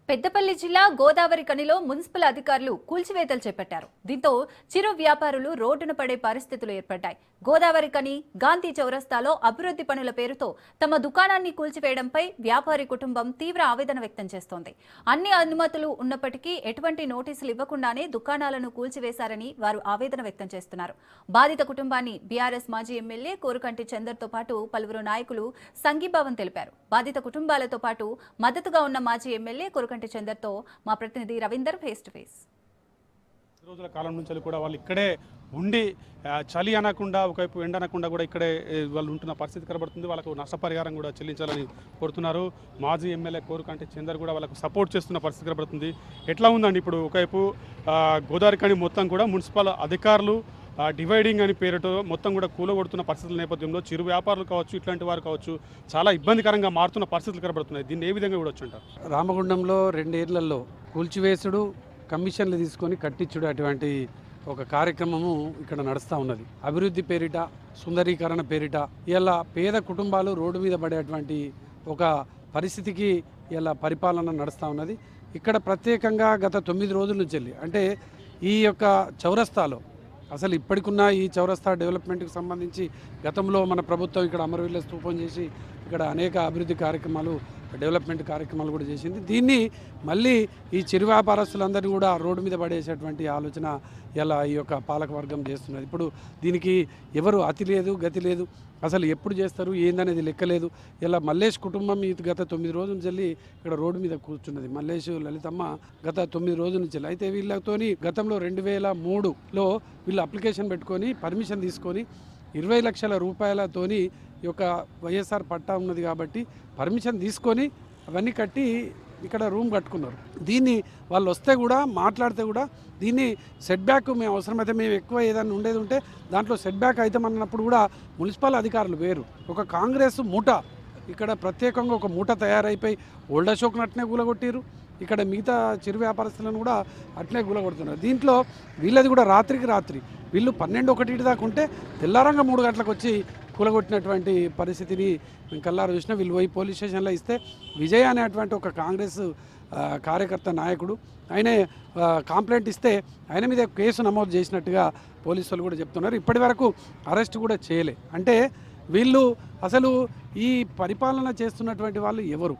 పెద్దపల్లి జిల్లా గోదావరి కనిలో మున్సిపల్ అధికారులు కూల్చివేతలు చేపట్టారు. దీంతో చిరు వ్యాపారులు రోడ్డున పడే పరిస్థితులు ఏర్పడ్డాయి. గోదావరి కని గాంధీ చౌరస్తాలో అభివృద్ధి పనుల పేరుతో తమ దుకాణాన్ని కూల్చివేయడంపై వ్యాపారి కుటుంబం తీవ్ర ఆవేదన వ్యక్తం చేస్తోంది. అన్ని అనుమతులు ఉన్నప్పటికీ ఎటువంటి నోటీసులు ఇవ్వకుండానే దుకాణాలను కూల్చివేశారని వారు ఆవేదన వ్యక్తం చేస్తున్నారు. బాధిత కుటుంబాన్ని బీఆర్ఎస్ మాజీ ఎమ్మెల్యే కోరుకంటి చందర్తో పాటు పలువురు నాయకులు సంఘీభావం తెలిపారు. బాధిత కుటుంబాలతో పాటు మద్దతుగా ఉన్న మాజీ ఎమ్మెల్యే కోరుకంటి చందర్తో మా ప్రతినిధి రవీందర్ ఫేస్ టు ఫేస్. రోజుల కాలం నుంచి కూడా వాళ్ళు ఇక్కడే ఉండి చలి అనకుండా ఒకవైపు ఎండ అనకుండా కూడా ఇక్కడే వాళ్ళు ఉంటున్న పరిస్థితి కనబడుతుంది. వాళ్ళకు నష్టపరిహారం కూడా చెల్లించాలని కోరుతున్నారు. మాజీ ఎమ్మెల్యే కోరుకంటి చందర్ కూడా వాళ్ళకు సపోర్ట్ చేస్తున్న పరిస్థితి కనబడుతుంది. ఎట్లా ఉందండి ఇప్పుడు ఒకవైపు గోదావరి కని మొత్తం కూడా మున్సిపల్ అధికారులు డివైడింగ్ అని పేరుతో మొత్తం కూడా కూలగొడుతున్న పరిస్థితుల నేపథ్యంలో చిరు వ్యాపారులు కావచ్చు, ఇట్లాంటి వారు కావచ్చు, చాలా ఇబ్బందికరంగా మారుతున్న పరిస్థితులు కనబడుతున్నాయి. దీన్ని ఏ విధంగా చూడొచ్చు అంటారు? రామగుండంలో 2 ఏళ్లలో కూల్చివేసుడు, కమిషన్లు తీసుకొని కట్టించుడు అటువంటి ఒక కార్యక్రమము ఇక్కడ నడుస్తూ ఉన్నది. అభివృద్ధి పేరిట, సుందరీకరణ పేరిట ఇలా పేద కుటుంబాలు రోడ్డు మీద పడేటువంటి ఒక పరిస్థితికి ఇలా పరిపాలన నడుస్తూ ఉన్నది. ఇక్కడ ప్రత్యేకంగా గత 9 రోజుల నుంచి అంటే ఈ యొక్క చౌరస్తాలో అసలు ఇప్పటికున్న ఈ చౌరస్తా డెవలప్మెంట్కి సంబంధించి గతంలో మన ప్రభుత్వం ఇక్కడ అమరవీరుల స్తూపం చేసి ఇక్కడ అనేక అభివృద్ధి కార్యక్రమాలు, డెవలప్మెంట్ కార్యక్రమాలు కూడా చేసింది. దీన్ని మళ్ళీ ఈ చిరు వ్యాపారస్తులందరినీ కూడా రోడ్డు మీద పడేసేటువంటి ఆలోచన ఇలా ఈ యొక్క పాలకవర్గం చేస్తున్నది. ఇప్పుడు దీనికి ఎవరు అతి లేదు, గతి లేదు, అసలు ఎప్పుడు చేస్తారు ఏందనేది లెక్కలేదు. ఇలా మల్లేష్ కుటుంబం గత 9 రోజుల నుంచి ఇక్కడ రోడ్డు మీద కూర్చున్నది. మల్లేష్, లలితమ్మ గత 9 రోజుల నుంచి. అయితే వీళ్ళతోని గతంలో 2003లో వీళ్ళు అప్లికేషన్ పెట్టుకొని పర్మిషన్ తీసుకొని 20 లక్షల రూపాయలతోని ఈ యొక్క వైఎస్ఆర్ పట్టా ఉన్నది కాబట్టి పర్మిషన్ తీసుకొని అవన్నీ కట్టి ఇక్కడ రూమ్ కట్టుకున్నారు. దీన్ని వాళ్ళు వస్తే కూడా మాట్లాడితే కూడా దీన్ని సెట్ బ్యాక్ మేము అవసరమైతే మేము ఎక్కువ ఏదైనా ఉండేది ఉంటే దాంట్లో సెట్ బ్యాక్ అవుతామన్నప్పుడు కూడా మున్సిపల్ అధికారులు వేరు, ఒక కాంగ్రెస్ మూట ఇక్కడ ప్రత్యేకంగా ఒక మూట తయారైపోయి ఓల్డ్ అశోక్ను అట్నే కూలగొట్టిరు. ఇక్కడ మిగతా చిరు వ్యాపారస్తులను కూడా అట్నే కూలగొడుతున్నారు. దీంట్లో వీళ్ళది కూడా రాత్రికి రాత్రి వీళ్ళు 12-1 దాకా ఉంటే తెల్లారంగా 3 గంటలకు వచ్చి కూలగొట్టినటువంటి పరిస్థితిని మేము కల్లారు చూసిన. వీళ్ళు పోయి పోలీస్ స్టేషన్లో ఇస్తే విజయ్ అనేటువంటి ఒక కాంగ్రెస్ కార్యకర్త నాయకుడు ఆయన కంప్లైంట్ ఇస్తే ఆయన మీద కేసు నమోదు చేసినట్టుగా పోలీసులు కూడా చెప్తున్నారు. ఇప్పటి వరకు అరెస్ట్ కూడా చేయలే. అంటే వీళ్ళు అసలు ఈ పరిపాలన చేస్తున్నటువంటి వాళ్ళు ఎవరు,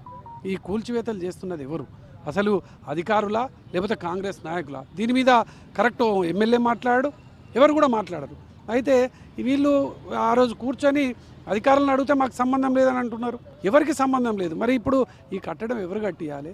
ఈ కూల్చివేతలు చేస్తున్నది ఎవరు, అసలు అధికారులా లేకపోతే కాంగ్రెస్ నాయకులా? దీని మీద కరెక్ట్ ఎమ్మెల్యే మాట్లాడు, ఎవరు కూడా మాట్లాడరు. అయితే వీళ్ళు ఆ రోజు కూర్చొని అధికారులను అడిగితే మాకు సంబంధం లేదని అంటున్నారు. ఎవరికి సంబంధం లేదు. మరి ఇప్పుడు ఈ కట్టడం ఎవరు కట్టియాలి?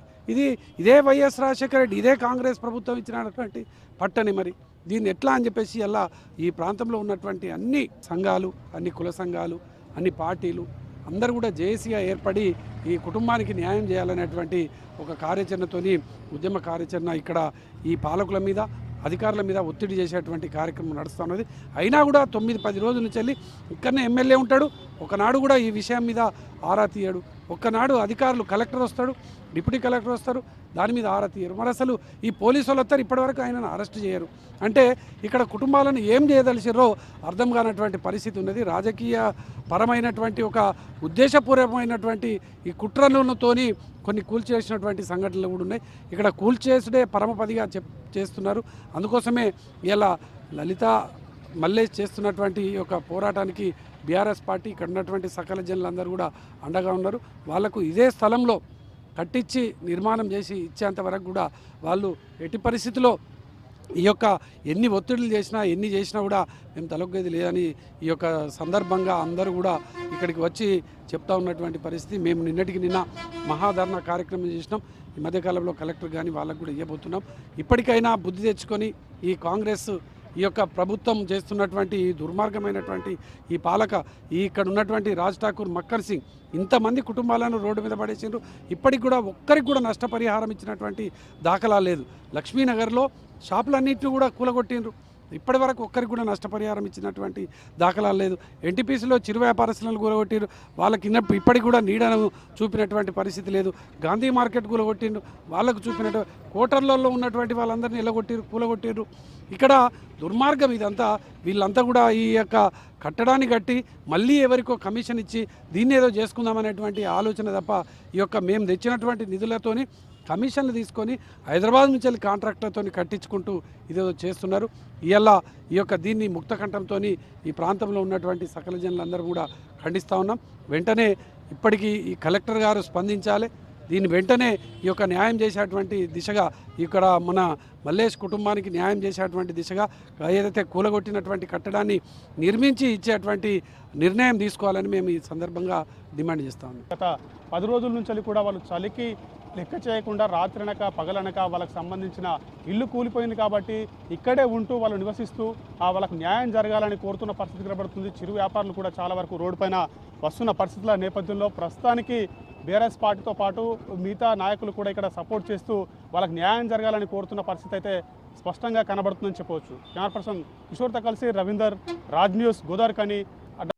ఇదే వైఎస్ రాజశేఖర రెడ్డి, ఇదే కాంగ్రెస్ ప్రభుత్వం ఇచ్చినటువంటి పట్టని. మరి దీన్ని ఎట్లా అని చెప్పేసి అలా ఈ ప్రాంతంలో ఉన్నటువంటి అన్ని సంఘాలు, అన్ని కుల సంఘాలు, అన్ని పార్టీలు అందరూ కూడా జేఏసీగా ఏర్పడి ఈ కుటుంబానికి న్యాయం చేయాలనేటువంటి ఒక కార్యాచరణతోని ఉద్యమ కార్యాచరణ ఇక్కడ ఈ పాలకుల మీద, అధికారుల మీద ఒత్తిడి చేసేటువంటి కార్యక్రమం నడుస్తున్నది. అయినా కూడా 9-10 రోజుల నుంచి వెళ్ళి ఇక్కడనే ఎమ్మెల్యే ఉంటాడు, ఒకనాడు కూడా ఈ విషయం మీద ఆరా తీయడు. ఒక్కనాడు అధికారులు, కలెక్టర్ వస్తాడు, డిప్యూటీ కలెక్టర్ వస్తారు, దాని మీద ఆరా తీయరు. మరి అసలు ఈ పోలీసు వాళ్ళు వస్తారు, ఇప్పటివరకు ఆయనను అరెస్ట్ చేయరు. అంటే ఇక్కడ కుటుంబాలను ఏం చేయదలిసిరో అర్థం కానటువంటి పరిస్థితి ఉన్నది. రాజకీయ పరమైనటువంటి ఒక ఉద్దేశపూర్వకమైనటువంటి ఈ కుట్రలతోని కొన్ని కూల్చేసినటువంటి సంఘటనలు కూడా ఉన్నాయి. ఇక్కడ కూల్చేసుడే పరమపదిగా చేస్తున్నారు. అందుకోసమే ఇలా లలిత, మల్లేష్ చేస్తున్నటువంటి ఒక పోరాటానికి బీఆర్ఎస్ పార్టీ, ఇక్కడ ఉన్నటువంటి సకల జనులందరూ కూడా అండగా ఉన్నారు. వాళ్లకు ఇదే స్థలంలో కట్టించి నిర్మాణం చేసి ఇచ్చేంత వరకు కూడా వాళ్ళు ఎట్టి పరిస్థితిలో ఈ యొక్క ఎన్ని ఒత్తిడులు చేసినా, ఎన్ని చేసినా కూడా మేము తలొగ్గేది లేదని ఈ యొక్క సందర్భంగా అందరూ కూడా ఇక్కడికి వచ్చి చెప్తా ఉన్నటువంటి పరిస్థితి. మేము నిన్న మహాధర్నా కార్యక్రమం చేసినాం. ఈ మధ్యకాలంలో కలెక్టర్ కానీ వాళ్ళకు కూడా ఇవ్వబోతున్నాం. ఇప్పటికైనా బుద్ధి తెచ్చుకొని ఈ కాంగ్రెస్, ఈ యొక్క ప్రభుత్వం చేస్తున్నటువంటి దుర్మార్గమైనటువంటి ఈ ఇక్కడ ఉన్నటువంటి రాజ్ ఠాకూర్, మక్కర్ సింగ్ ఇంతమంది కుటుంబాలను రోడ్డు మీద పడేసిండ్రు. ఇప్పటికి కూడా ఒక్కరికి కూడా నష్టపరిహారం ఇచ్చినటువంటి దాఖలా లేదు. లక్ష్మీనగర్లో షాపులన్నింటినీ కూడా కూలగొట్టిండ్రు. ఇప్పటి వరకు ఒక్కరికి కూడా నష్టపరిహారం ఇచ్చినటువంటి దాఖలాలు లేదు. ఎన్టీపీసీలో చిరు వ్యాపారస్తులను కూలగొట్టిరు, వాళ్ళకి ఇప్పటికి కూడా నీడను చూపినటువంటి పరిస్థితి లేదు. గాంధీ మార్కెట్ కూలగొట్టిండ్రు, వాళ్ళకు చూపినట్టు కోటర్లలో ఉన్నటువంటి వాళ్ళందరినీ కూలగొట్టిర్రు. ఇక్కడ దుర్మార్గం ఇదంతా. వీళ్ళంతా కూడా ఈ యొక్క కట్టడాన్ని కట్టి మళ్ళీ ఎవరికో కమిషన్ ఇచ్చి దీన్ని ఏదో చేసుకుందామనేటువంటి ఆలోచన తప్ప ఈ యొక్క మేము తెచ్చినటువంటి నిధులతోని కమిషన్లు తీసుకొని హైదరాబాద్ నుంచి వెళ్ళి కాంట్రాక్టర్తో కట్టించుకుంటూ ఇదేదో చేస్తున్నారు. ఇవాళ ఈ యొక్క దీన్ని ముక్తకంఠంతో ఈ ప్రాంతంలో ఉన్నటువంటి సకల జనులందరూ కూడా ఖండిస్తూ ఉన్నాం. వెంటనే ఇప్పటికీ ఈ కలెక్టర్ గారు స్పందించాలి. దీన్ని వెంటనే ఈ యొక్క న్యాయం చేసేటువంటి దిశగా ఇక్కడ మన మల్లేష్ కుటుంబానికి న్యాయం చేసేటువంటి దిశగా ఏదైతే కూలగొట్టినటువంటి కట్టడాన్ని నిర్మించి ఇచ్చేటువంటి నిర్ణయం తీసుకోవాలని మేము ఈ సందర్భంగా డిమాండ్ చేస్తా ఉన్నాం. గత 10 రోజుల నుంచి కూడా వాళ్ళు చలికి లెక్క చేయకుండా రాత్రనక పగలనక వాళ్ళకి సంబంధించిన ఇల్లు కూలిపోయింది కాబట్టి ఇక్కడే ఉంటూ వాళ్ళు నివసిస్తూ వాళ్ళకు న్యాయం జరగాలని కోరుతున్న పరిస్థితి కనబడుతుంది. చిరు వ్యాపారులు కూడా చాలా వరకు రోడ్డు పైన వస్తున్న పరిస్థితుల నేపథ్యంలో ప్రస్తుతానికి బీఆర్ఎస్ పార్టీతో పాటు మిగతా నాయకులు కూడా ఇక్కడ సపోర్ట్ చేస్తూ వాళ్ళకి న్యాయం జరగాలని కోరుతున్న పరిస్థితి అయితే స్పష్టంగా కనబడుతుందని చెప్పవచ్చు. కెమెరా పర్సన్ కిషోర్తో కలిసి రవీందర్, రాజ్ న్యూస్, గోదావరిఖని.